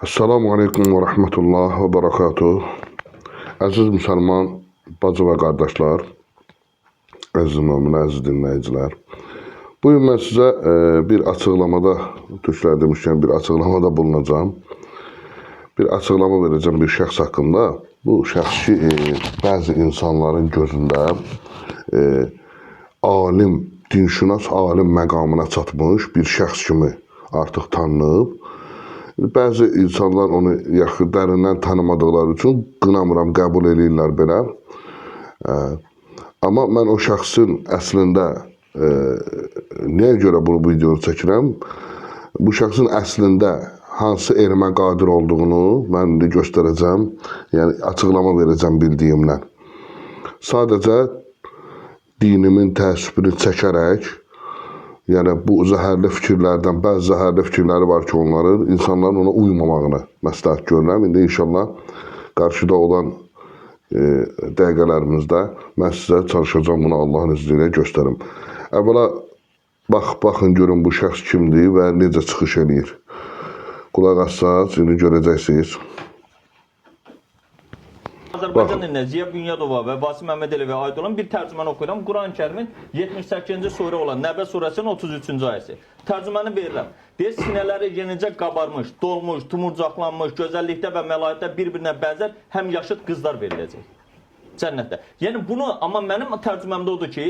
Esselamu Aleyküm ve Rahmetullah ve Berekatuhu. Əziz müsəlman, bacı və qardaşlar, əziz müminlər, əziz dinləyicilər. Bugün mən sizə bir açıqlamada, Türklər demişkən bir açıqlamada bulunacağım. Bir açıqlama verəcəm bir şəxs haqqında. Bu şəxs ki, bəzi insanların gözündə alim, dinşünas alim məqamına çatmış bir şəxs kimi artıq tanınıb. Bəzi insanlar onu yaxın dərindən tanımadıqları üçün qınamıram, qəbul edirlər belə. Amma mən o şəxsin əslində niyə görə bu videonu çəkirəm? Bu şəxsin əslində hansı elmə qadir olduğunu mən indi göstərəcəm. Yəni açıqlama verəcəm bildiyimlə. Sadəcə dinimin təəssübünü çəkərək, yəni bu zəhərli fikirlərdən, bəzi zəhərli fikirləri var ki, onların insanların ona uymamağını məsləhət görürəm. İndi inşallah qarşıda olan dəqiqələrimizdə mən sizə çalışacağım bunu Allahın izni ilə göstərim. Əvvəla baxın görün bu şəxs kimdir və necə çıxış eləyir. Qulaq assaz, indi görəcəksiniz. Azərbaycan dilinə Ziya Bünyadova və Vasim Məmmədəliyə aid olan bir tərcüməni oxuyuram. Quran-ı Kərimin 78-ci surə olan Nəbə surəsinin 33-cü ayəsi. Tərcüməni verirəm. Deyir, sinələri yenicə qabarmış, dolmuş, tumurcaqlanmış, gözəllikdə və məlahətdə bir-birinə bənzər həm yaşıd qızlar veriləcək cənnətdə. Yəni bunu, amma mənim tərcüməmdə odur ki,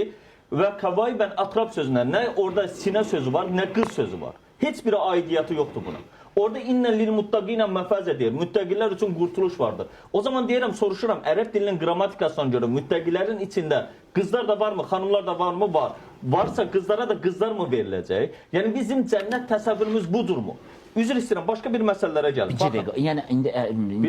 və kavaybən atrab sözünə nə orada sinə sözü var, nə qız sözü var. Heç bir aidiyyatı yoxdur buna. Orada innə lil muttaqina məfəzə deyir. Müttəqilər üçün qurtuluş vardır. O zaman deyirəm, soruşuram, ərəb dilinin qrammatikasına görə müttəqilərin içində qızlar da varmı, xanımlar da varmı? Var. Varsa qızlara da qızlar mı veriləcək? Yəni bizim cənnət təsəvvürümüz budurmu? Üzr istəyirəm, başqa bir məsələlərə gəlir. İki dəqiqə. Yəni indi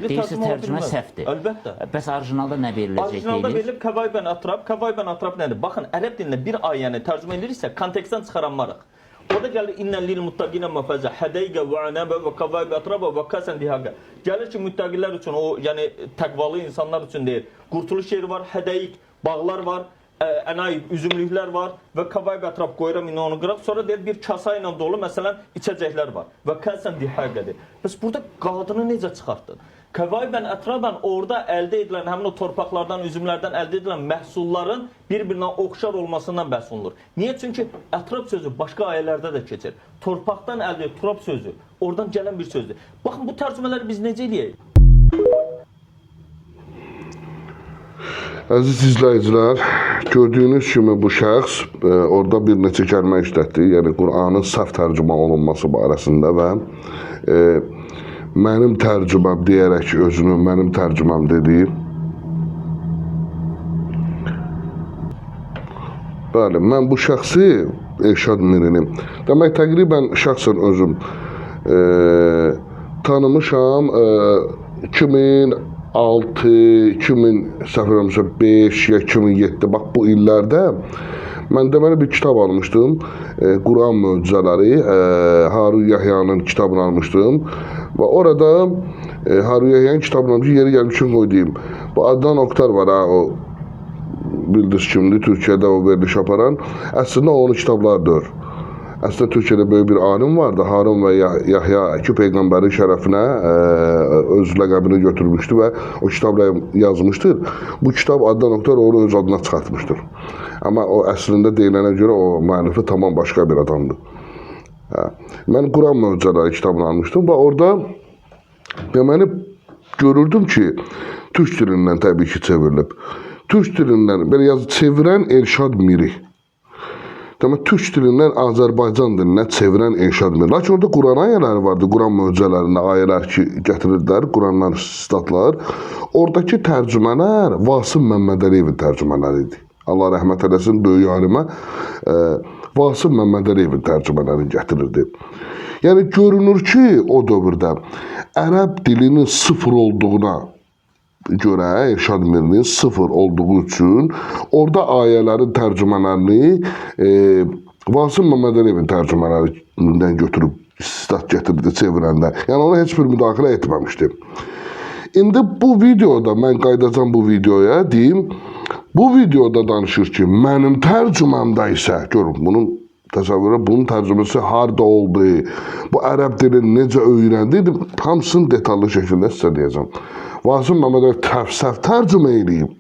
deyirsiz tərcümə səhvdir. Əlbəttə. Bəs orijinalda nə veriləcək deyilir? Orijinalda verilib kəvaybən atrab. Kəvaybən atrab nədir? Baxın, ərəb dilində bir ayəni tərcümə ediriksə, kontekstdən çıxaranmarıq. Orada gəlir innən lil muttaqina məfəzə hədəygə və anəbə və kəvaybə atrabə və kəsən dihaqə. Gəlir ki, müttəqilər üçün, o yəni təqvalı insanlar üçün deyir. Qurtuluş yeri var, hədəyik, bağlar var, ənayib, üzümlüklər var və kəvaybə atrab qoyuram, indi onu qıraq. Sonra deyir, bir kasa ilə dolu, məsələn, içəcəklər var və kəsən dihaqədir. Bəs burada qadını necə çıxartdın? Kəvaybən ətrabən orada əldə edilən, həmin o torpaqlardan, üzümlərdən əldə edilən məhsulların bir-birinə oxşar olmasından bəhs olunur. Niyə? Çünki ətrab sözü başqa ayələrdə də keçir. Torpaqdan əldə edilən turab sözü, oradan gələn bir sözdür. Baxın, bu tərcümələri biz necə eləyək? Əziz izləyicilər, gördüyünüz kimi bu şəxs orada bir neçə kəlmə işlətdi. Yəni Qur'anın səhv tərcümə olunması barəsində və mənim tərcüməm deyərək özünü mənim tərcüməm dedi. Bəli, mən bu şəxsi Elşad Mirini demək təqribən şəxsən özüm tanımışam 2006, 2005 ya 2007 bax bu illərdə mən deməli bir kitab almışdım. Quran möcüzələri, Harun Yahyanın kitabını almışdım. Və orada Harun Yahyanın kitabını almışdım. Yeri gəlmişim qoydum. Bu Adnan Oktar var ha, o bildiniz kimdir, Türkiyədə o veriliş aparan. Əslində onun kitablarıdır. Əslində Türkiyədə böyük bir alim vardı. Harun və Yahya iki peyğəmbərin şərəfinə öz ləqəbini götürmüşdü və o kitabla yazmışdır. Bu kitab Adnan Oktar onu öz adına çıxartmışdır. Amma o əslində deyilənə görə o müəllifi tamam başqa bir adamdır. Mən Quran möcüzələri kitabını almışdım və orada deməli görürdüm ki, türk dilindən təbii ki çevrilib. Türk dilindən belə yazı çevirən Elşad Miri. Demək, türk dilindən Azərbaycan dilinə çevirən Elşad Miri. Lakin orada Quran ayələri vardı, Quran möcüzələrində ayələr ki, gətirirdilər, Qurandan statlar. Oradakı tərcümələr Vasim Məmmədəliyevin tərcümələri idi. Allah rəhmət eləsin, böyük alimə Vasim Məmmədəliyevin tərcümələrini gətirirdi. Yəni, görünür ki, o dövrdə ərəb dilinin sıfır olduğuna görə, Elşad Mirinin sıfır olduğu üçün orada ayələrin tərcümələrini Vasim Məmmədəliyevin tərcümələrindən götürüb istat gətirdi çevirəndə. Yəni, ona heç bir müdaxilə etməmişdi. İndi bu videoda, mən qaydacam bu videoya, deyim, bu videoda danışır ki, mənim tərcüməmdə isə, görün, bunun Təsəvvürə bunun tərcüməsi harda oldu, bu ərəb dilini necə öyrəndi, hamısını detallı şəkildə sizə deyəcəm. Vasım Məmmədov səhv tərcümə edeyim.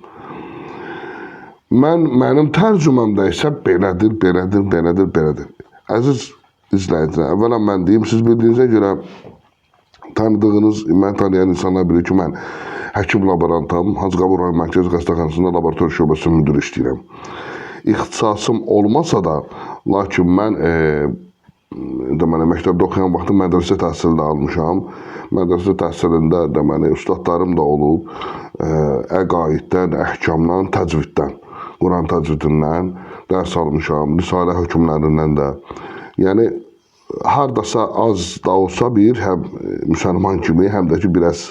Mənim tərcüməmdə isə belədir, belədir, belədir, belədir. Əziz izləyicilər, əvvələn mən deyim, siz bildiyinizə görə tanıdığınız, mən tanıyan insanlar bilir ki, mən həkim laborantam, Hacıqabul rayon Mərkəzi Xəstəxanasında laborator şöbəsi müdürü işləyirəm. İxtisasım olmasa da, lakin mən deməli, məktəbdə oxuyan vaxtı mədrəsə təhsili də almışam. Mədrəsə təhsilində deməli, ustadlarım da olub, əqaiddən, əhkamdan, təcviddən, Quran təcvidindən dərs almışam, risalə hökmlərindən də. Yəni, hardasa az da olsa bir, həm müsəlman kimi, həm də ki, biraz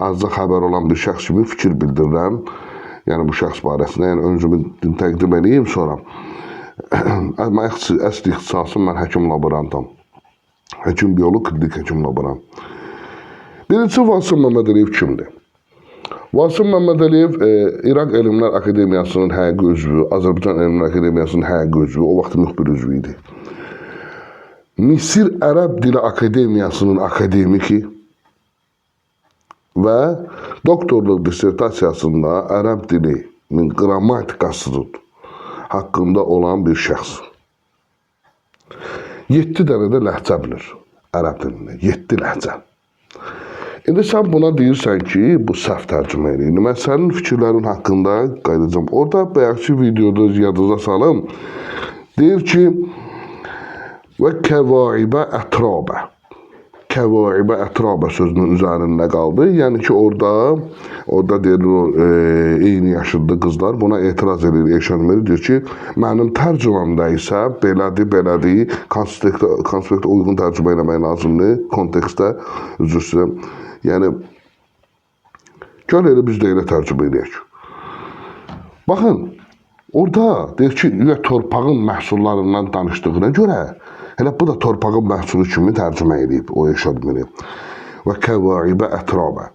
azca xəbər olan bir şəxs kimi fikir bildirirəm. Yəni, bu şəxs barəsində, yəni özümü təqdim edeyim sonra. Əsl ixtisasım, mən həkim laborantam. Həkim biolog, klinik həkim laborant. Birinci Vasım Məmmədəliyev kimdir? Vasım Məmmədəliyev İraq Elmlər Akademiyasının həqiqi üzvü, Azərbaycan Elmlər Akademiyasının həqiqi üzvü, o vaxt müxbir üzvü idi. Misir Ərəb Dili Akademiyasının akademiki və doktorluq dissertasiyasında ərəb dilinin qrammatikası haqqında olan bir şəxs. 7 dənə də ləhcə bilir ərəb dilində, 7 ləhcə. İndi sən buna deyirsən ki, bu səhv tərcümə edir. Mən sənin fikirlərin haqqında qayıdacağım. Orada bayaqki videoda yadınıza salım. Deyir ki, və kəvaibə ətrabə. Kəvaibə ətrabə sözünün üzərində qaldı. Yəni ki, orada deyilir, eyni yaşında qızlar buna etiraz edir, Eşan Meri deyir ki, mənim tərcümamda isə belədir, konspektə uyğun tərcümə eləmək lazımdır, kontekstdə, üzr istəyirəm. Yəni, gəl elə biz də elə tərcümə edək. Baxın, orada deyir ki, torpağın məhsullarından danışdığına görə, elə bu da torpağın məhsulu kimi tərcümə edib o Eşan Meri. Və kəvaibə ətrabə.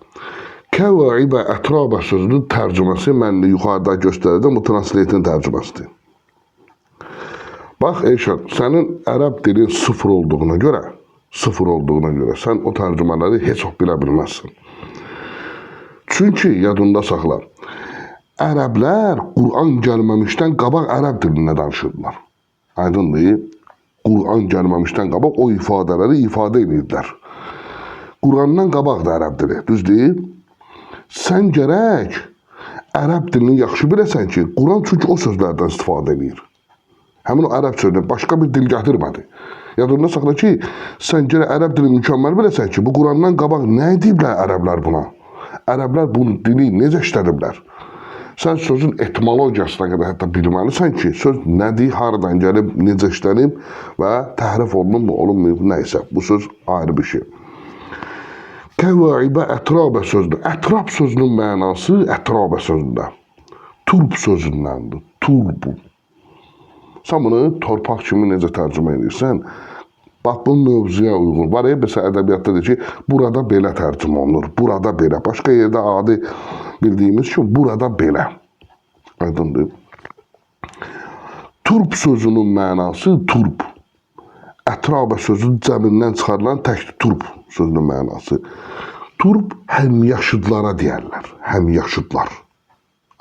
Kəvaibə ətrabə sözünün tərcüməsi mən yuxarıda göstərəcəm, bu translate'in tərcüməsidir. Bax Eşan, sənin ərəb dilin sıfır olduğuna görə, sən o tərcümələri heç o bilə bilməzsən. Çünki yadında saxla, ərəblər Quran gəlməmişdən qabaq ərəb dilində danışırdılar. Aydındır, Quran gəlməmişdən qabaq o ifadələri ifadə edirdilər. Qurandan qabaq da ərəb dili, düz deyil? Sən gərək ərəb dilini yaxşı biləsən ki, Quran çünki o sözlərdən istifadə edir. Həmin o ərəb sözünü başqa bir dil gətirmədi. Yadında saxla ki, sən gərək ərəb dilini mükəmməl biləsən ki, bu Qurandan qabaq nə ediblər ərəblər buna? Ərəblər bu dili necə işlədiblər? Sən sözün etimologiyasına qədər hətta bilməlisən ki, söz nədir, haradan gəlib, necə işlənib və təhrif olunub mu, olunmayıb, nəysə. Bu söz ayrı bir şey. Kəvaibə ətrabə sözüdür. Ətrab sözünün mənası ətrabə sözündə. Turb sözündəndir. Turbu. Sən bunu torpaq kimi necə tərcümə edirsən, bax, bu mövzuya uyğun. Var ya, mesela ədəbiyyatda deyir ki, burada belə tərcümə olunur, burada belə. Başqa yerdə adi bildiyimiz ki, burada belə. Aydındır. Turb sözünün mənası turb. Ətrabə sözünün cəmindən çıxarılan təkdir turb sözünün mənası. Turb həmyaşıdlara deyərlər. Həmyaşıdlar.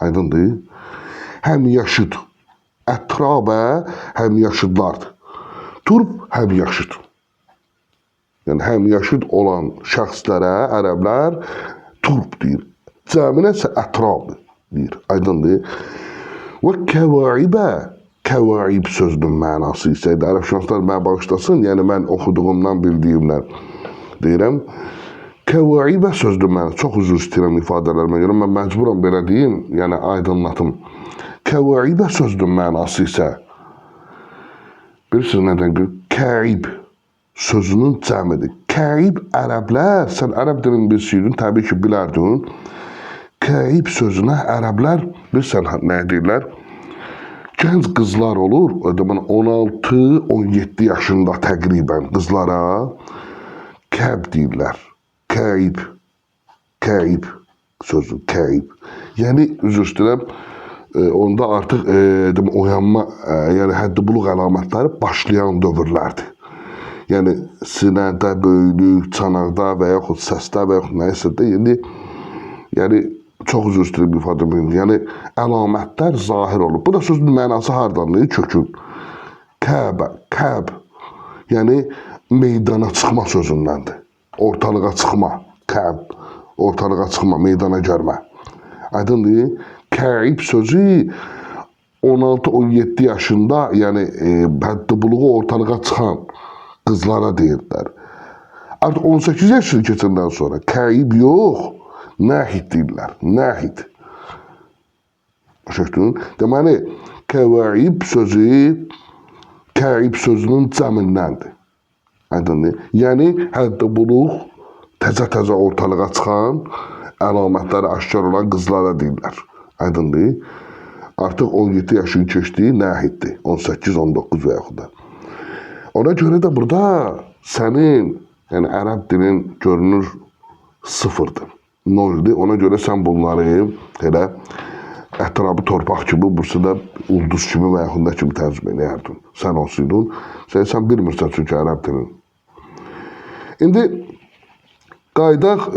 Aydındır. Həmyaşıd. Ətrabə həmyaşıdlardır. Turb həmyaşıd. Yəni həmyaşıd olan şəxslərə ərəblər turb deyir. Cəminə isə ətrab deyir. Aydındır. Və kəvaibə, kəvaib sözünün mənası isə ərəbşünaslar mənə bağışlasın, yəni mən oxuduğumdan, bildiyimdən deyirəm. Kəvaibə sözünün mənası, çox üzr istəyirəm ifadələrimə görə, mən məcburam belə deyim, yəni aydınlatım. Kəvaibə sözünün mənası isə, bilirsiniz nədən görə? Kəib sözünün cəmidir. Kəib ərəblər, sən ərəb dilini bilsiydin, təbii ki bilərdin. Kəib sözünə ərəblər, bilirsən nə deyirlər? Gənc qızlar olur, 16-17 yaşında təqribən qızlara kəb deyirlər. Kəib. Kəib sözü, kəib. Yəni, üzr istəyirəm, onda artıq oyanma, yəni həddi buluq əlamətləri başlayan dövrlərdir. Yəni sinədə, böyüklük, çanaqda və yaxud səsdə və yaxud nəyisə də yəni çox üzr istəyirəm ifadə edin. Yəni əlamətlər zahir olur. Bu da sözün mənası hardandır? Kökün. Kəbə, kəb. Yəni meydana çıxma sözündəndir. Ortalığa çıxma, kəb. Ortalığa çıxma, meydana gəlmə. Aydındır? Kəib sözü 16-17 yaşında, yəni həddi buluğu ortalığa çıxan qızlara deyirlər. Artıq 18 yaşını keçəndən sonra kəib yox, nəhid deyirlər. Nəhid. Başa deməli, kəvaib sözü kəib sözünün cəmindəndir. Aydındır? Yəni həddi buluğ təzə-təzə ortalığa çıxan, əlamətləri aşkar olan qızlara deyirlər. Aydındır? Artıq 17 yaşını keçdiyi nəhiddir. 18-19 və yaxud da. Ona görə də burada sənin, yəni ərəb dilin görünür sıfırdır. Noldur. Ona görə sən bunları elə ətrafı torpaq kimi, burası da ulduz kimi və yaxud da kimi tərcümə edərdin. Sən olsuydun. Sən bilmirsən çünki ərəb dilin. İndi qaydaq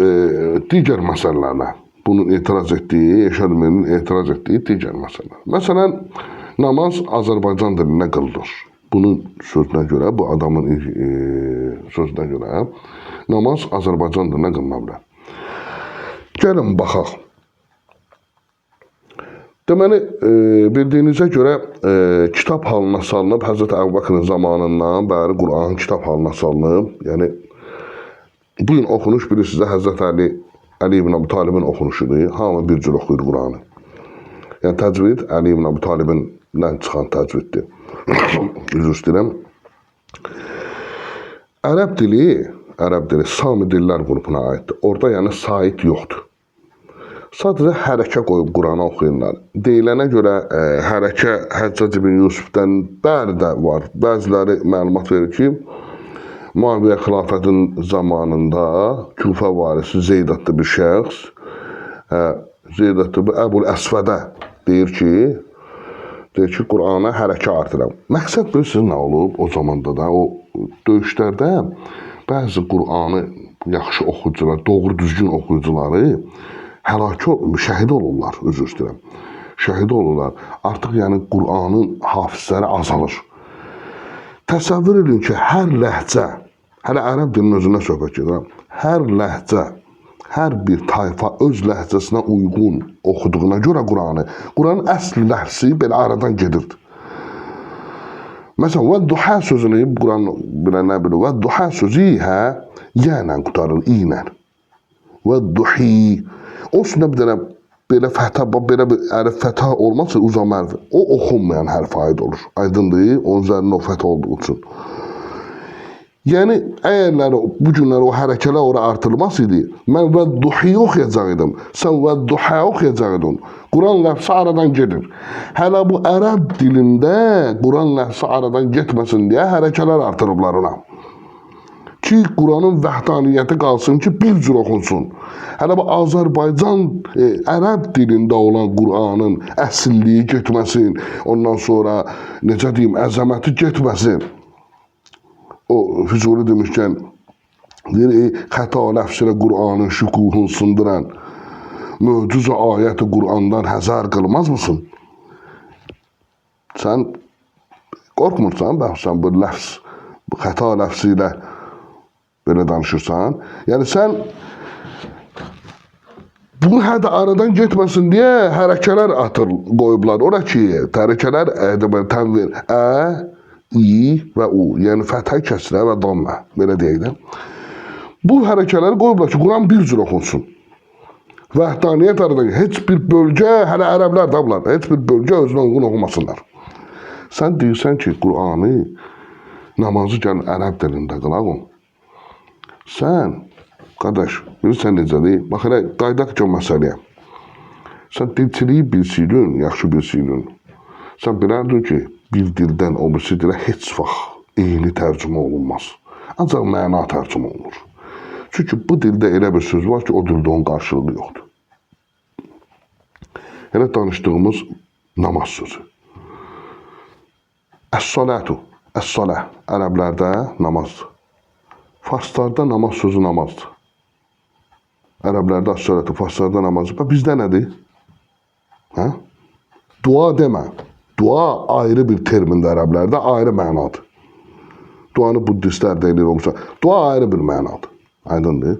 digər məsələlərlə. Bunun etiraz etdiyi, Eşədminin etiraz etdiyi digər məsələlər. Məsələn, namaz Azərbaycan dilində qılınır. Bunun sözünə görə, bu adamın sözünə görə namaz Azərbaycan dilində qılına bilər. Gəlin, baxaq. Deməli, bildiyinizə görə kitab halına salınıb, Həzrət Əbu Bəkirin zamanından bəri Qur'an kitab halına salınıb. Yəni, bugün oxunuş bilirsiniz, Həzrət Əli ibn Əbu Talibin oxunuşudur. Hamı bir cür oxuyur Qur'anı. Yəni, təcvid Əli ibn Əbu Talibindən çıxan təcviddir. Üzr istəyirəm. Ərəb dili Sami dillər qrupuna aiddir. Orada yəni sait yoxdur. Sadəcə hərəkə qoyub Qur'anı oxuyurlar. Deyilənə görə hərəkə Həccac ibn Yusufdən bəri də var. Bəziləri məlumat verir ki, Muaviyyə xilafətin zamanında Küfə varisi Zeyd adlı bir şəxs, Zeyd adlı bir Əbul Əsvədə deyir ki, Qur'ana hərəkə artıram. Məqsəd bilirsiniz nə olub o zamanda da? O döyüşlərdə bəzi Qur'anı yaxşı oxuyucular, doğru düzgün oxuyucuları şəhid olurlar, üzr istəyirəm. Şəhid olurlar. Artıq yəni Qur'anın hafizləri azalır. Təsəvvür edin ki, hər ləhcə, hələ ərəb dilinin özündən söhbət gedirəm, hər ləhcə, hər bir tayfa öz ləhcəsinə uyğun oxuduğuna görə Qur'anın əsl ləhsi belə aradan gedirdi. Məsələn, və-duhə sözünü, Qur'an bilən nə bilir, və-duhə sözü yənə qutarır, ilə. Və-duhi, o üstündə bir dənə belə fətə, belə bir ərif fətə olmazsa uzam hərfi. O oxunmayan hərf aid olur. Aydındır, onun üzərində o fətə olduğu üçün. Yəni, əgərlər bu günlər o hərəkələr oraya artırılmasıydı, mən və-duhi oxuyacaqdım, sən və-duhə oxuyacaqdın. Quran ləfsi aradan gedir. Hələ bu ərəb dilində Quran ləfsi aradan getməsin deyə hərəkələr artırıblar ona. Ki, Quranın vəhdaniyyəti qalsın ki, bir cür oxunsun. Hələ bu Azərbaycan ərəb dilində olan Qur'anın əsilliyi getməsin, ondan sonra, necə deyim, əzəməti getməsin. O, Füzuli demişkən, deyir, xəta ləfsilə Qur'anın şükuhun sındıran, möcüzə ayəti Qur'andan həzər qılmaz mısın? Sən qorxmursan, sən bu ləfs, bu xəta ləfsi ilə belə danışırsan. Yəni, sən bu hədə aradan getməsin deyə hərəkələr qoyublar. Ora ki, hərəkələr tənvir, i və u, yəni fəthə, kəsrə və dammə, belə deyək də. Bu hərəkələri qoyublar ki, Quran bir cür oxunsun. Vəhdaniyyət aradan, heç bir bölgə, hələ ərəblər də bunlar, heç bir bölgə özünə uyğun oxumasınlar. Sən deyirsən ki, Qur'anı, namazı gəlin ərəb dilində qılağın. Sən, qardaş, bilirsən necədir? Bax, elə qaydaq ki, o məsələyə. Sən dilçiliyi bilsiydin, yaxşı bilsiydin. Sən bilərdin ki, bir dildən o birisi dilə heç vaxt eyni tərcümə olunmaz. Ancaq məna tərcümə olunur. Çünki bu dildə elə bir söz var ki, o dildə onun qarşılığı yoxdur. Elə danışdığımız Namaz sözü. Əs-salatu. Əs-salah. Ərəblərdə namazdır. Farslarda namaz sözü namazdır. Ərəblərdə əs-salatu, farslarda namazdır. Bax bizdə nədir? Hə? Dua demə. Dua ayrı bir termindir ərəblərdə, ayrı mənadır. Duanı buddistlər də eləyir olmuşsa. Dua ayrı bir mənadır. Aydındır.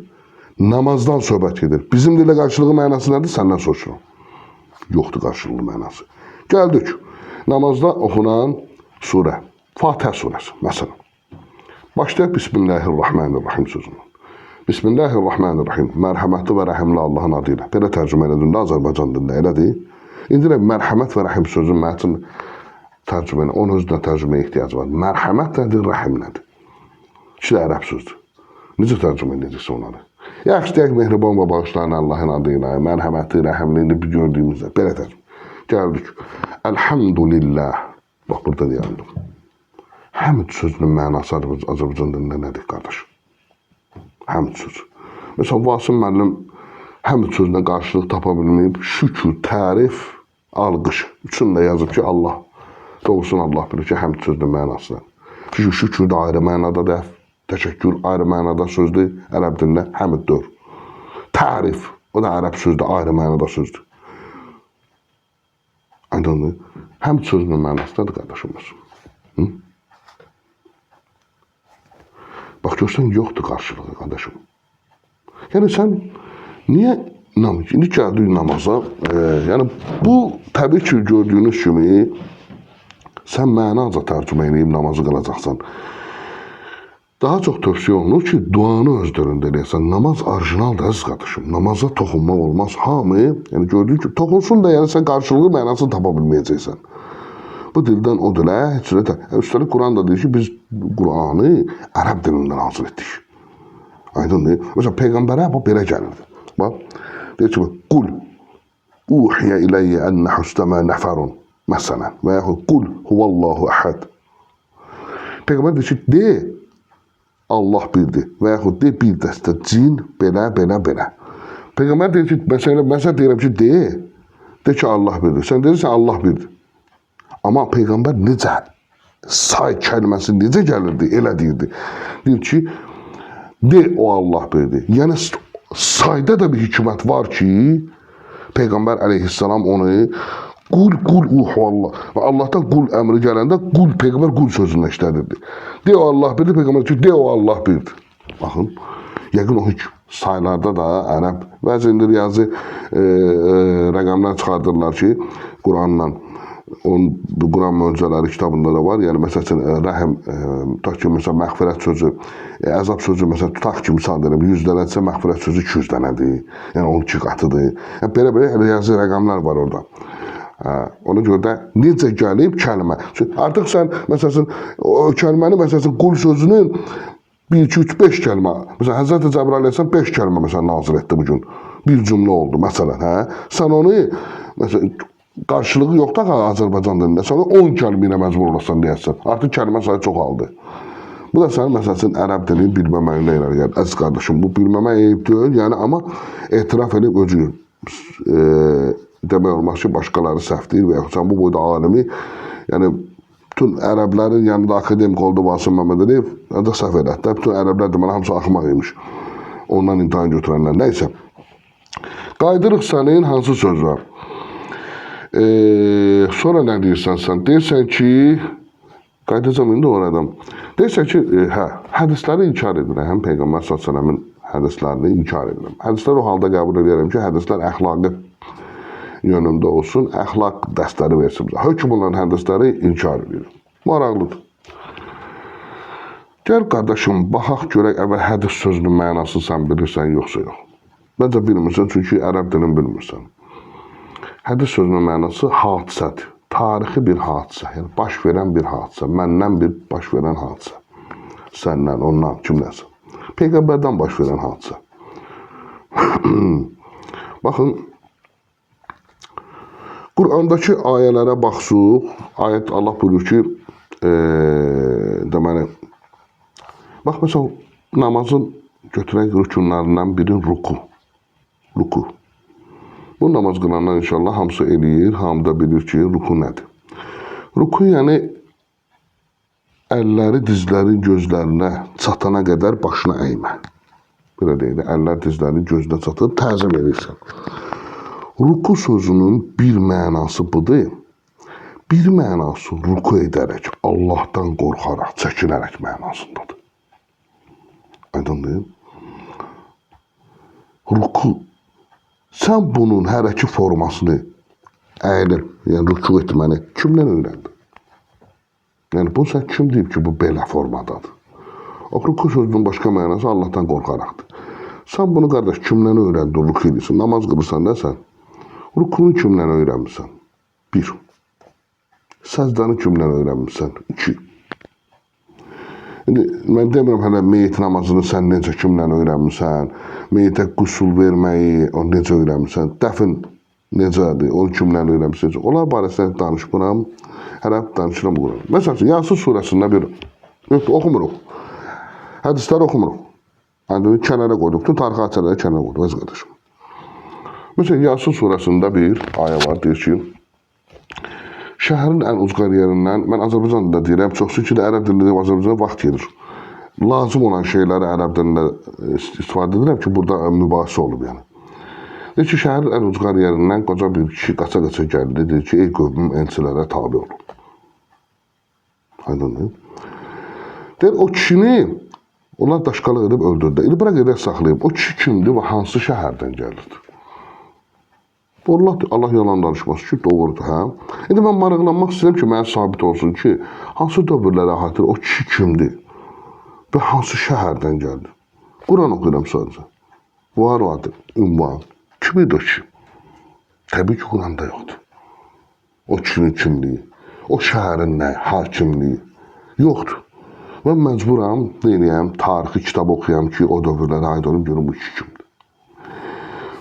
Namazdan söhbət gedir. Bizim dilə qarşılığı mənası nədir? Səndən soruşuram. Yoxdur qarşılığı mənası. Gəldik. Namazda oxunan surə. Fatihə surəsi. Məsələn. Başlayaq Bismillahirrahmanirrahim sözündən. Bismillahirrahmanirrahim. Mərhəmətli və rəhimli Allahın adıyla. Belə tərcümə edildi Azərbaycan dilində, elədir. İndi də mərhəmət və rəhim sözü mətin tərcümə, onun özünə tərcüməyə ehtiyac var. Mərhəmət nədir, rəhim nədir? İkisi də ərəb sözdür. Necə tərcümə edəcəksə onları? Yaxşı deyək, mehriban və bağışlayan Allahın adıyla, mərhəmətli, rəhimliyini bir gördüyümüzdə. Belə tərcümə. Gəldik. Elhamdülillah. Bax, burada deyildim. Həmd sözünün mənası Azərbaycan dilində nədir, qardaş? Həmd sözü. Məsələn, Vasım müəllim həmd sözünə qarşılıq tapa bilməyib, şükür, tərif, alqış. Üçünlə yazıb ki, Allah. Doğrusun Allah bilir ki, həmd sözünün mənası. Çünki şükür də ayrı mənadadır, təşəkkür ayrı mənada sözdür, ərəb dilində həmddir. Tərif, o da ərəb sözdür, ayrı mənada sözdür. Aydındır. Həmd sözünün mənası nədir, qardaşımız? Bax, görsən, yoxdur qarşılığı, qardaşım. Yəni, sən niyə indi gəldik namaza? Yəni, bu, təbii ki, gördüyünüz kimi, sən mənaca tərcümə edib namazı qılacaqsan. Daha çox tövsiyə olunur ki, duanı öz döründə eləyəsən. Namaz orijinaldır, əziz qardaşım. Namaza toxunmaq olmaz. Hamı, yəni gördüyün ki, toxunsun da, yəni sən qarşılığı mənasını tapa bilməyəcəksən. Bu dildən o dilə, heç nə üstəlik Quran da deyir ki, biz Quranı ərəb dilindən nazil etdik. Aydındır. Məsələn, Peyğəmbərə bu belə gəlirdi. Bax, deyir ki, qul uhiyə iləyyə ennə hüstəmə nəfərun. Məsələn, və yaxud qul huvallahu əhəd. Peyğəmbər deyir ki, de, Allah bildir. Və yaxud de, bir dəstə cin, belə. Peyğəmbər deyir ki, məsələn deyirəm ki, de ki, Allah bildir. Sən deyirsən, Allah bildir. Amma Peyğəmbər necə say kəlməsi necə gəlirdi, elə deyirdi. Deyir ki, de o Allah bildir. Yəni, sayda da bir hikmət var ki, Peyğəmbər əleyhissalam onu qul Allah. Və Allahdan qul əmri gələndə Peyğəmbər qul sözünü işlədirdi. De o Allah bildir, Peyğəmbər ki, de o Allah bildir. Baxın, yəqin o saylarda da ərəb vəzində riyazi rəqəmlər çıxardırlar ki, Quranla Quran möcüzələri kitabında da var. Yəni, məsələn, rəhim, tutaq ki, məsələn, məğfirət sözü, əzab sözü, məsələn, tutaq ki, misal deyirəm, 100 dənədirsə, məğfirət sözü 200 dənədir. Yəni, 12 qatıdır. Yəni, belə riyazi rəqəmlər var orada. Ona görə də necə gəlib kəlmə. Artıq sən, məsələn, o kəlməni, məsələn, qul sözünün 1, 2, 3, 5 kəlmə. Məsələn, Həzrəti Cəbrail əleyhissalam 5 kəlmə, məsələn, nazil etdi bugün. Bir cümlə oldu, məsələn, hə? Sən onu, məsələn, qarşılığı yoxdur Azərbaycan dilində. Sən 10 kəlmə ilə məcbur olasan deyəsən. Artıq kəlmə sayı çoxaldı. Bu da sənin, məsələn, ərəb dilini bilməməyinə irəli gəlir. Əziz qardaşım, bu bilməmə eyib deyil, yəni, amma etiraf edib özü demək olmaz ki, başqaları səhvdir və yaxud sən bu boyda alimi, yəni, bütün ərəblərin yanında akademik oldu Vasım Məmmədəliyev, da səhv elətdə. Bütün ərəblər deməli, hamısı axmaq imiş. Ondan imtihan götürənlər. Nəysə, qaydırıq sənin hansı söz var? Sonra nə deyirsən sən? Deyirsən ki, qaydacam indi oradan. Deyirsən ki, hədisləri inkar edirəm. Həm Peyğəmbər s.ə.v-in hədislərini inkar edirəm. Hədislər o halda qəbul edirəm ki, hədislər əxlaqı yönündə olsun, əxlaq dəstəri versin bizə. Hökm olan hədisləri inkar edirəm. Maraqlıdır. Gəl qardaşım, baxaq görək, əvvəl hədis sözünün mənası sən bilirsən, yoxsa yox. Necə bilmirsən, çünki ərəb dilini bilmirsən. Hədis sözünün mənası hadisədir. Tarixi bir hadisə, yəni baş verən bir hadisə, məndən bir baş verən hadisə. Səndən, ondan, kimləsə. Peyğəmbərdən baş verən hadisə. Baxın, Qurandakı ayələrə baxsıq, ayət Allah buyurur ki, deməli, bax, məsəl, namazın götürək rükunlarından biri ruku. Bu namaz qılanlar inşallah hamısı eləyir, hamı da bilir ki, ruku nədir. Ruku yəni əlləri dizlərin gözlərinə çatana qədər başına əymə. Belə deyil, əllər dizlərin gözünə çatıb təzim edirsən. Ruku sözünün bir mənası budur. Bir mənası ruku edərək, Allahdan qorxaraq, çəkinərək mənasındadır. Aydındır? Ruku. Sən bunun hərəki formasını əyilib, yəni ruku etməni kimdən öyrəndin? Yəni bunu sən kim deyib ki, bu belə formadadır? O ruku sözünün başqa mənası Allahdan qorxaraqdır. Sən bunu qardaş kimdən öyrəndin, ruku edirsən, namaz qılırsan da sən? Rukunu kimdən öyrənmirsən? 1. Səcdəni kimdən öyrənmirsən? 2. İndi mən demirəm hələ meyit namazını sən necə kimdən öyrənmirsən, meyitə qüsul verməyi onu necə öyrənmirsən, dəfn necədir, onu kimdən öyrənmirsən. Onlar barəsində danışmıram, hələ danışıram bu Quran. Məsələn, Yasin surəsində bir oxumuruq. Hədisləri oxumuruq. Yəni kənara qoyduq, bütün tarixi hadisələri kənara qoyduq, öz qardaşım. Məsələn, Yasin surəsində bir ayə var, deyir ki, şəhərin ən ucqar yerindən, mən Azərbaycan dilində deyirəm, çoxsu ki də ərəb dilində Azərbaycana vaxt gedir. Lazım olan şeyləri ərəb dilində istifadə edirəm ki, burada mübahisə olub yəni. Deyir ki, şəhərin ən ucqar yerindən qoca bir kişi qaça-qaça gəldi, deyir ki, ey qövmüm elçilərə tabi olun. Aydındır. Deyir, o kişini onlar daşqalıq edib öldürdülər. İndi bırak edək saxlayıb, o kişi kimdir və hansı şəhərdən gəlirdi? Allah yalan danışması ki, doğrudur, hə? İndi mən maraqlanmaq istəyirəm ki, mənə sabit olsun ki, hansı dövrlərə aiddir, o kişi kimdir və hansı şəhərdən gəldi? Quran oxuyuram sadəcə. Var adı, ünvan. Kimidir o kişi? Təbii ki, Quranda yoxdur. O kişinin kimliyi, o şəhərin nə, hakimliyi yoxdur. Mən məcburam, deyiləyəm, tarixi kitab oxuyam ki, o dövrlərə aid olum, görüm bu kişi kimdir.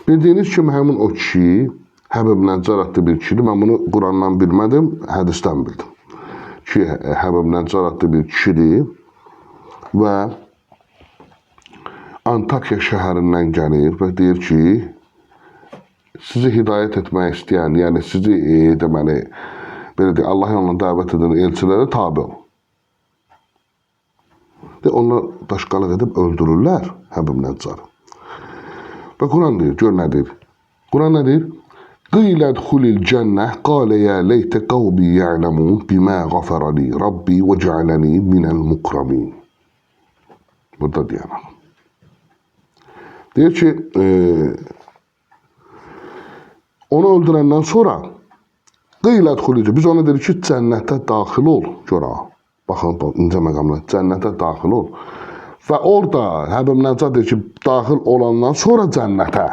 Bildiyiniz kimi, həmin o kişi, Həbib Nəccar adlı bir kişidir. Mən bunu Qurandan bilmədim, hədisdən bildim. Ki, Həbib Nəccar adlı bir kişidir və Antakya şəhərindən gəlir və deyir ki, sizi hidayət etmək istəyən, yəni sizi deməli, belə deyək, Allah yoluna dəvət edən elçilərə tabi olun. Onlar daşqalıq edib öldürürlər Həbib Nəccarı. Və Quran deyir, gör nə deyir? Quran nə deyir? Qiyləd xulil cənnəh, qalə yə leytə qavbi ya'ləmun bimə qafərəli Rabbi və cəaləni minəl mukramin. Burada deyəmək. Deyir ki, onu öldürəndən sonra qiyləd xulil cənnəh, biz ona dedik ki, cənnətə daxil ol. Gör ha, baxın, incə məqamlar, cənnətə daxil ol. Və orada Həbib Nəccar deyir ki, daxil olandan sonra cənnətə,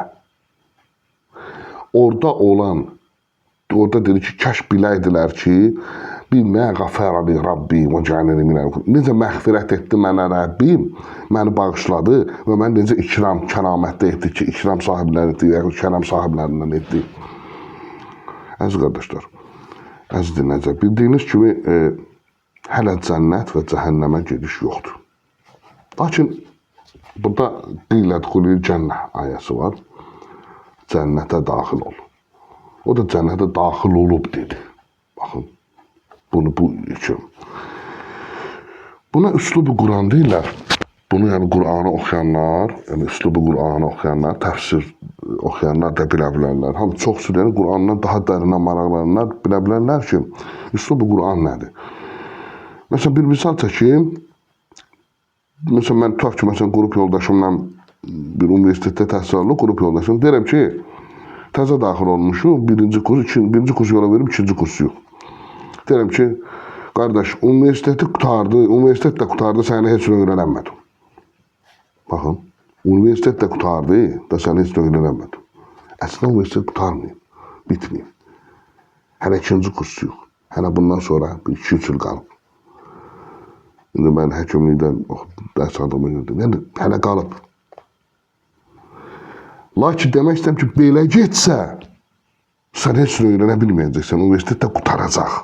orada dedi ki, kəş biləydilər ki, bilmə qəfərəli Rabbi və cəaləni minəl mukramin. Necə məğfirət etdi mənə Rəbbim, məni bağışladı və mən necə ikram, kəramətdə etdi ki, ikram sahiblərindən etdi, kərəm sahiblərindən etdi. Əziz qardaşlar, əziz dinləyicilər, bildiyiniz kimi, hələ cənnət və cəhənnəmə gediş yoxdur. Lakin burada qiyləd xulil cənnə ayəsi var. Cənnətə daxil ol. O da cənnətə daxil olub dedi. Baxın, bunu bu üçün. Buna üslubu Quran deyirlər. Bunu yəni Qur'anı oxuyanlar, yəni üslubu Qur'anı oxuyanlar, təfsir oxuyanlar da bilə bilərlər. Hamı çox yəni Qur'andan daha dərinə maraqlananlar bilə bilərlər ki, üslubu Qur'an nədir? Məsələn, bir misal çəkeyim. Məsələn, mən tutaq ki, qrup yoldaşımla bir universitetdə təhsil alıb, qrup yoldaşım. Deyirəm ki, təzə daxil olmuşum, birinci kurs yola verib, ikinci kurs yox. Deyirəm ki, qardaş, universiteti qutardı, universitet də qutardı, səni heç nə öyrənəmədim. Baxın, universitet də qutardı, da səni heç nə öyrənəmədim. Əslində universitet qutarmayıb, bitməyib. Hələ ikinci kurs yox. Hələ bundan sonra 2-3 il qalıb. İndi mən həkimlikdən dərs aldığımı gördüm. Yəni, hələ qalıb. Lakin demək istəyəm ki, belə getsə, sən heç nə öyrənə bilməyəcəksən. Universitetdə qutaracaq.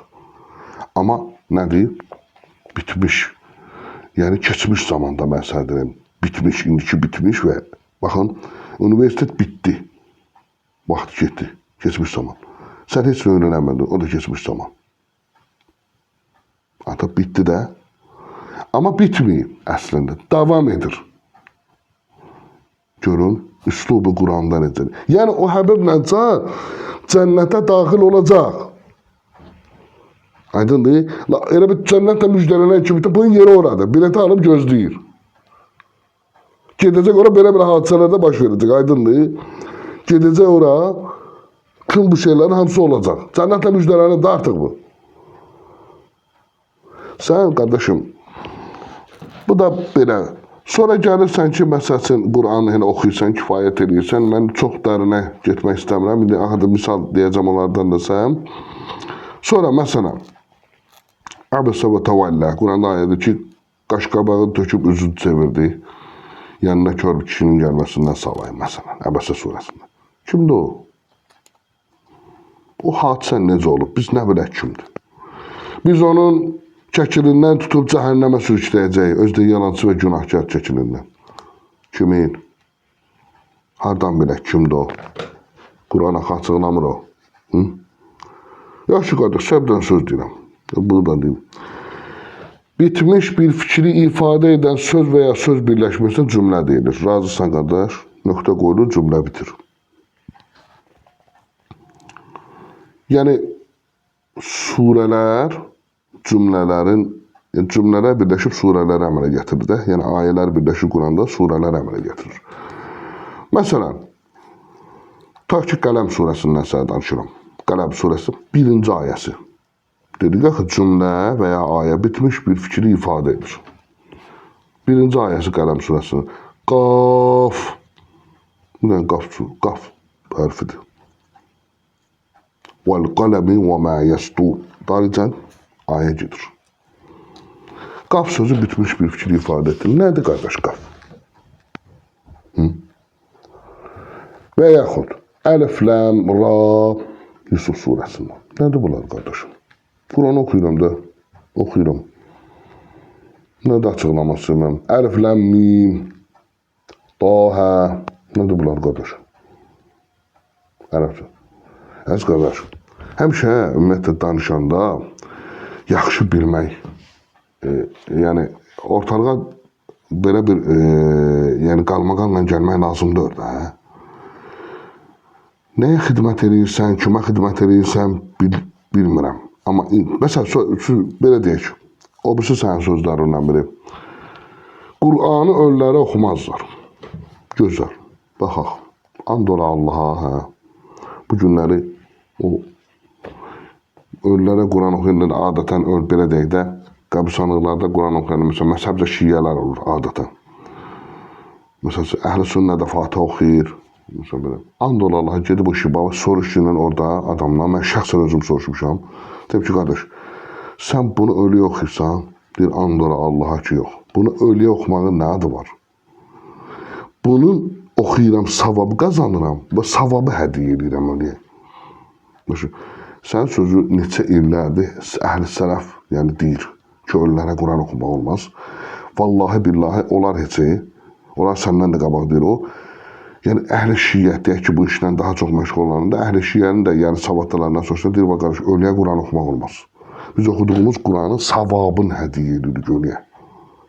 Amma nədir? Bitmiş. Yəni, keçmiş zamanda mən sənə deyirəm. Bitmiş, indiki bitmiş və baxın, universitet bitdi. Vaxt getdi. Keçmiş zaman. Sən heç nə öyrənəmədin. O da keçmiş zaman. Artıq bitdi də. Amma bitməyib əslində. Davam edir. Görün, üslubu Quranda necədir. Yəni o Həbib Nəccar cənnətə daxil olacaq. Aydındır? Elə bir cənnətlə müjdələnən kimi de bunun yeri orada. Bileti alıb gözləyir. Gedəcək ora belə bir hadisələrdə baş verəcək. Aydındır? Gedəcək ora tüm bu şeylerin hamısı olacaq. Cənnətlə müjdələnən də artıq bu. Sən qardaşım, bu da belə. Sonra gəlirsən ki, məsələn, Qur'anı oxuyursan, kifayət edirsən. Mən çox dərinə getmək istəmirəm. İndi axırda misal deyəcəm onlardan da sən. Sonra məsələn, Əbəsə və Təvəllə, Qur'anda ayədir ki, qaşqabağını töküb üzünü çevirdi. Yanına kör bir kişinin gəlməsindən savayı, məsələn, Əbəsə surəsində. Kimdir o? O hadisə necə olub? Biz nə bilək kimdir? Biz onun çəkilindən tutub cəhənnəmə sürükləyəcək, özdə yalancı və günahkar çəkilindən. Kimin? Hardan bilək kimdir o? Qur'ana açıqlamır o. Hı? Yaxşı qardaş, səbdən söz deyirəm. Buradan deyim. Bitmiş bir fikri ifadə edən söz veya söz birləşməsinə cümlə deyilir. Razısan qardaş? Nöqtə qoyulur, cümlə bitir. Yəni, surələr, cümlələr birləşib surələr əmələ gətirir də. Yəni, ayələr birləşib Quranda surələr əmələ gətirir. Məsələn, ta ki, Qələm surəsindən sənə danışıram. Qələm surəsi 1-ci ayəsi. Dedik axı, cümlə və ya ayə bitmiş bir fikri ifadə edir. 1-ci ayəsi Qələm surəsinin. Qaf. Bu nə qaf hərfidir. Vəl-qələmi və mə yəstur. Daricən ayə gedir. Qaf sözü bitmiş bir fikri ifadə edir. Nədir qardaş qaf? Və yaxud Əlif, Ləm, Ra, Yusuf surəsində. Nədir bunlar qardaşım? Kur'an oxuyuram da, oxuyuram. Nədir açıqlaması mən? Əlif, Ləm, Mim, Tahə. Nədir bunlar qardaş? Ərəbcə. Əziz qardaş, həmişə ümumiyyətlə danışanda yaxşı bilmək, yəni ortalığa belə bir qalmaqanla gəlmək lazımdır da. Nəyə xidmət edirsən, kimə xidmət edirsən bilmirəm. Amma məsələn, belə deyək, o birisi sənin sözlərindən biri. Qur'anı ölüləri oxumazlar. Gözəl, baxaq. And ola Allaha, bu günləri o ölülərə Qur'an oxuyanlar adətən belə deyək də, qəbristanlıqlarda Qur'an oxuyanlar, məsələn, məzhəbcə şiyyələr olur adətən. Məsələn, Əhl-i Sünnədə Fatihə oxuyur. Məsələn, belə. And ola Allaha, gedib o şibaba soruşduğundan orada adamla, mən şəxsən özüm soruşmuşam. Deyim ki, qardaş, sən bunu ölüyə oxuyursan, deyir, and ola Allaha ki, yox. Bunu ölüyə oxumağın nə adı var? Bunu oxuyuram, savabı qazanıram və savabı hədiyyə edirəm ölüyə. Sən sözü neçə illərdir əhl-i sələf, yəni deyir ki, ölülərə Qur'an oxumaq olmaz. Vallahi billahi, onlar heçi, onlar səndən də qabaq deyir o. Yəni, əhl-i şiyyət deyək ki, bu işlə daha çox məşğul olanında, əhl-i şiyyənin də yəni savadlarından soruşsa, deyir, qardaş, ölüyə Qur'an oxumaq olmaz. Biz oxuduğumuz Qur'anın savabın hədiyyə edirik ölüyə.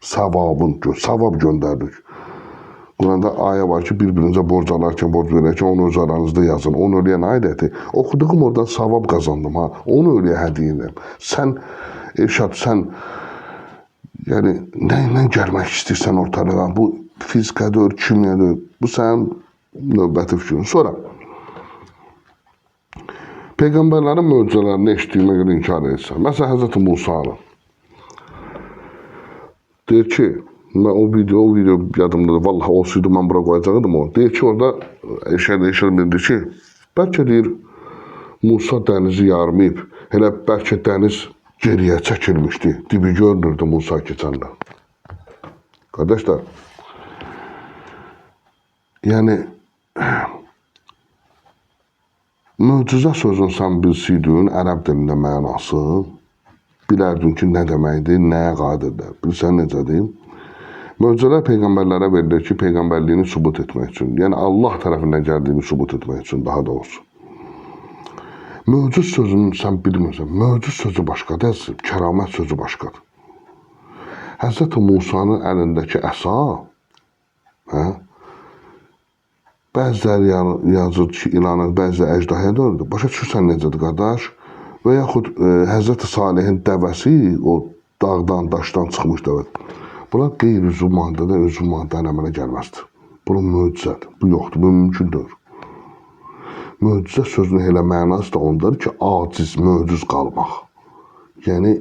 Savab göndərdik. Qur'anda ayə var ki, bir-birinizə borc alarkən, borc verərkən, onu öz aranızda yazın. Onu ölüyə nə aidəti? Oxuduğum oradan savab qazandım, ha. Onu ölüyə hədiyyə edirəm. Sən, Elşad, sən, yəni, nə gəlmək istəyirsən ortalığa? Bu fizikadır, kimyadır. Bu sənin növbəti fikrin. Sonra, Peyğəmbərlərin möcüzələrini eşitdiyimə görə inkar edirsən. Məsələn, Həzrəti Musanın. Deyir ki, mən o video yadımdadır. Vallahi olsaydı mən bura qoyacaqdım o. Deyir ki, orada Eşər bildir ki, bəlkə deyir, Musa dənizi yarmayıb, elə bəlkə dəniz geriyə çəkilmişdi. Dibi görünürdü Musa keçəndə. Qardaşlar, yəni, möcüzə sözün sən bilsiydin, ərəb dilində mənası, bilərdin ki, nə deməkdir, nəyə qadirdir. Bilsən necədir? Möcüzələr peyğəmbərlərə verilir ki, peyğəmbərliyini sübut etmək üçün. Yəni Allah tərəfindən gəldiyini sübut etmək üçün daha doğrusu. Möcüz sözünü sən bilmirsən. Möcüz sözü başqadır, kəramət sözü başqadır. Həzrəti Musanın əlindəki əsa, bəziləri yazır ki, ilanır, bəziləri əjdahaya dönürdür. Başa düşürsən necədir, qardaş? Və yaxud Həzrəti Salihin dəvəsi, o dağdan, daşdan çıxmış dəvə. Bunlar qeyri-üzv maddədən üzv maddənin əmələ gəlməzdir. Bu möcüzədir. Bu yoxdur, bu mümkündür. Möcüzə sözünün elə mənası da ondadır ki, aciz, möcüz qalmaq. Yəni,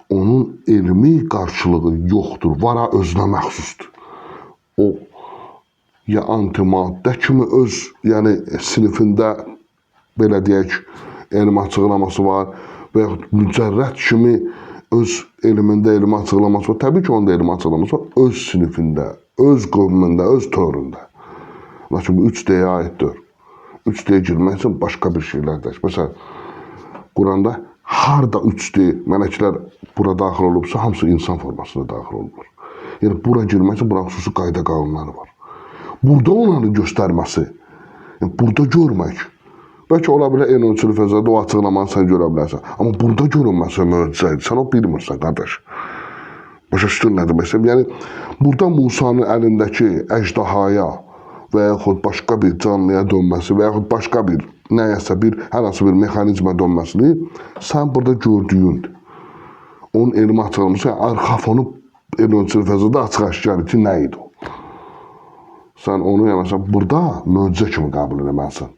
onun elmi qarşılığı yoxdur, vara özünə məxsusdur. O, ya antimaddə kimi öz, yəni sinifində, belə deyək, elm açıqlaması var və yaxud mücərrət kimi öz elmində elmi açıqlaması var. Təbii ki, onda elmi açıqlaması var. Öz sinifində, öz qövmündə, öz töründə. Lakin bu 3D-yə aiddir. 3D-yə girmək üçün başqa bir şeylərdir. Məsələn, Quranda harda 3D mələklər bura daxil olubsa, hamısı insan formasında daxil olunur. Yəni, bura girmək üçün bura xüsusi qayda qanunları var. Burada onların göstərməsi, yəni, burada görmək. Bəlkə ola bilər, en ölçülü fəzada o açıqlamanı sən görə bilərsən. Amma burada görünməsə möcüzədir. Sən o bilmirsən, qardaş. Başa düşdün nə demək istəyirəm? Yəni, burada Musanın əlindəki əjdahaya və yaxud başqa bir canlıya dönməsi və yaxud başqa bir nəyəsə bir, hər hansı bir mexanizmə dönməsini sən burada gördüyündür. Onun elmi açıqlaması, arxafonu en ölçülü fəzada açıq-aşkar ki, nə idi o? Sən onu, yəni, burada möcüzə kimi qəbul edəməlisən.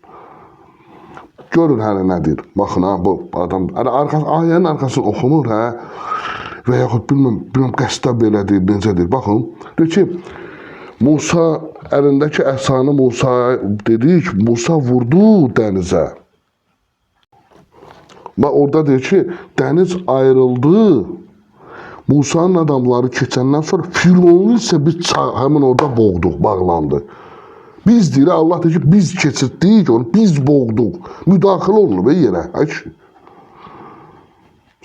Görün hələ nədir. Baxın, bu adam ayənin arxasını oxunur, və yaxud bilməm qəsdə belədir, necədir. Baxın, deyir ki, Musa əlindəki əsanı Musa dedik, Musa vurdu dənizə. Və orada deyir ki, dəniz ayrıldı. Musa'nın adamları keçəndən sonra Fironlu isə biz həmin orada boğduq, bağlandı. Biz deyir, Allah deyir ki, biz keçirtdik onu, biz boğduq. Müdaxilə olunub yerə.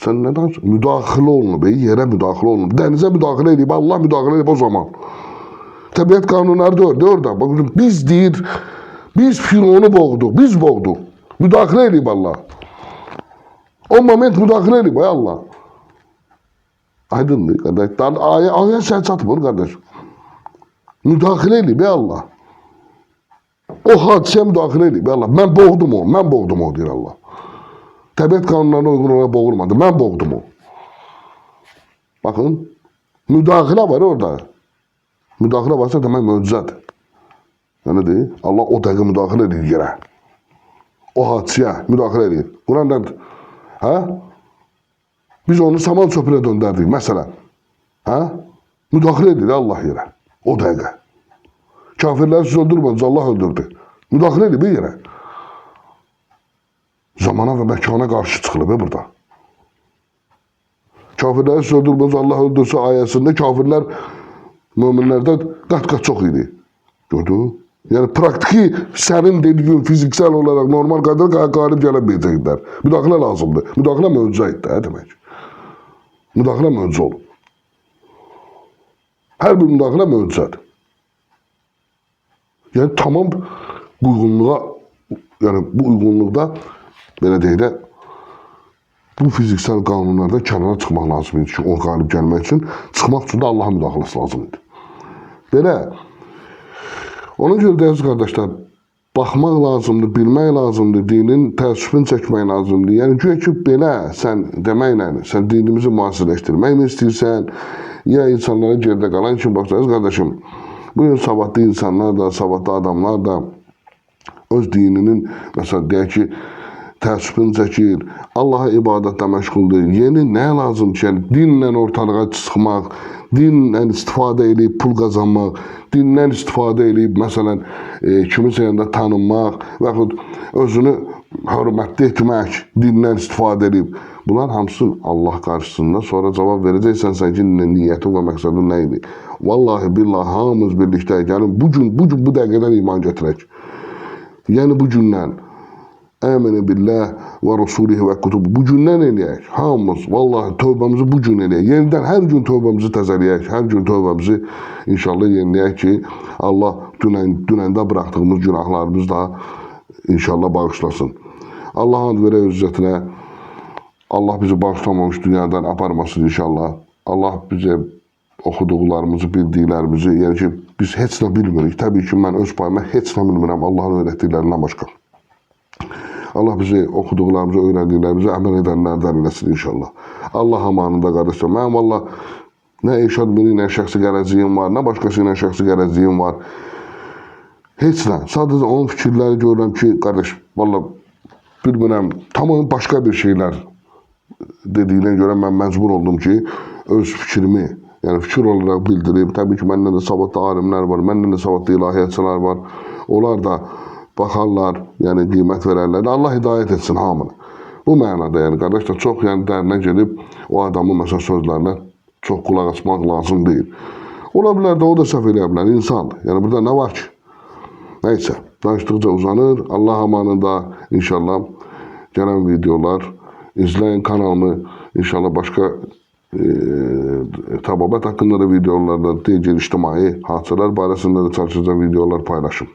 Sən nə danışın? Müdaxilə olunub, yerə müdaxilə olunub. Dənizə müdaxilə edib, Allah müdaxilə edib o zaman. Təbiət qanunları da orada. Bakın, biz deyir, biz Fironu boğduq, biz boğduq. Müdaxilə edib Allah. O moment müdaxilə edib, ay Allah. Aydındır, qardaş. Ayə sən çatmır, qardaş. Müdaxilə edib, ay Allah. O hadisəyə müdaxilə edib, Allah. Mən boğdum o, deyir Allah. Təbiət qanunlarına uyğun olaraq boğulmadı, mən boğdum o. Baxın, müdaxilə var orada. Müdaxilə varsa demək möcüzədir. Yəni deyir, Allah o dəqiqə müdaxilə edir yerə. O hadisəyə müdaxilə edir. Quran nədir? Biz onu saman çöpünə döndərdik, məsələn. Müdaxilə edir Allah yerə. O dəqiqə. Kafirləri siz öldürmədiniz, Allah öldürdü. Müdaxilə edib yerə. Zamana və məkana qarşı çıxılıb burada. Kafirləri siz öldürmədiniz, Allah öldürsə ayəsində kafirlər möminlərdə qat-qat çox idi. Gördün? Yəni praktiki sənin dediyin fiziksel olaraq normal qaydada qalib gələ biləcəklər. Müdaxilə lazımdır. Müdaxilə möcüzə idi, demək. Müdaxilə möcüzə olub. Hər bir müdaxilə möcüzədir. Yəni tamam uyğunluğa, yəni bu uyğunluqda belə deyək də bu fiziksel qanunlardan kənara çıxmaq lazım idi ki, o qalib gəlmək üçün çıxmaq üçün də Allahın müdaxiləsi lazım idi. Belə ona görə dəyərli qardaşlar, baxmaq lazımdır, bilmək lazımdır, dinin təəssüfünü çəkmək lazımdır. Yəni güya ki, belə sən deməklə, sən dinimizi müasirləşdirmək mi istəyirsən, ya insanlara gerdə qalan kimi baxacaqsınız, qardaşım. Bugün savadlı insanlar da, savadlı adamlar da öz dininin, məsələn, deyək ki, təəssüfünü çəkir, Allaha ibadətlə məşğuldur. Yeni nə lazım ki, yəni, dinlə ortalığa çıxmaq, dinlə istifadə edib pul qazanmaq, dindən istifadə edib, məsələn, kimisə yanında tanınmaq və yaxud özünü hörmətli etmək, dindən istifadə edib. Bunlar hamısı Allah qarşısında sonra cavab verəcəksən sən ki, niyyətin və məqsədin nə idi? Vallahi, billahi, hamımız birlikdə gəlin, bu dəqiqədən iman gətirək. Yəni, bu gündən Əminə billah və rasulihi və kutubu. Bu gündən eləyək. Hamımız vallahi tövbəmizi bu gün eləyək. Yenidən hər gün tövbəmizi təzələyək. Hər gün tövbəmizi inşallah yeniləyək ki, Allah dünəndə bıraktığımız günahlarımızı da inşallah bağışlasın. Allah and verə üzzətinə. Allah bizi bağışlamamış dünyadan aparmasın inşallah. Allah bizə oxuduqlarımızı, bildiklərimizi, yəni ki, biz heç nə bilmirik. Təbii ki, mən öz payıma heç nə bilmirəm Allahın öyrətdiklərindən başqa. Allah bizi oxuduqlarımızı, öyrəndiklərimizi əməl edənlərdən eləsin inşallah. Allah amanında qardaşlar. Mənim valla nə Eşad biri ilə şəxsi gələcəyim var, nə başqası ilə şəxsi gələcəyim var. Heç nə. Sadəcə onun fikirləri görürəm ki, qardaş, valla bilmirəm, tamam başqa bir şeylər dediyinə görə mən məcbur oldum ki, öz fikrimi, yəni fikir olaraq bildirib. Təbii ki, məndən də savadlı alimlər var, məndən də savadlı ilahiyyatçılar var. Onlar da baxarlar, yəni qiymət verərlər. Allah hidayət etsin hamını. Bu mənada, yəni qardaşlar, çox yəni dərinə gedib o adamın məsəl sözlərinə çox qulaq açmaq lazım deyil. Ola bilər də o da səhv eləyə bilər, insandır. Yəni burada nə var ki? Nəysə, danışdıqca uzanır. Allah amanında inşallah gələn videolar izləyin kanalımı. İnşallah başqa təbabət haqqında da videolarda, digər ictimai hadisələr barəsində də çalışacağım videolar paylaşım.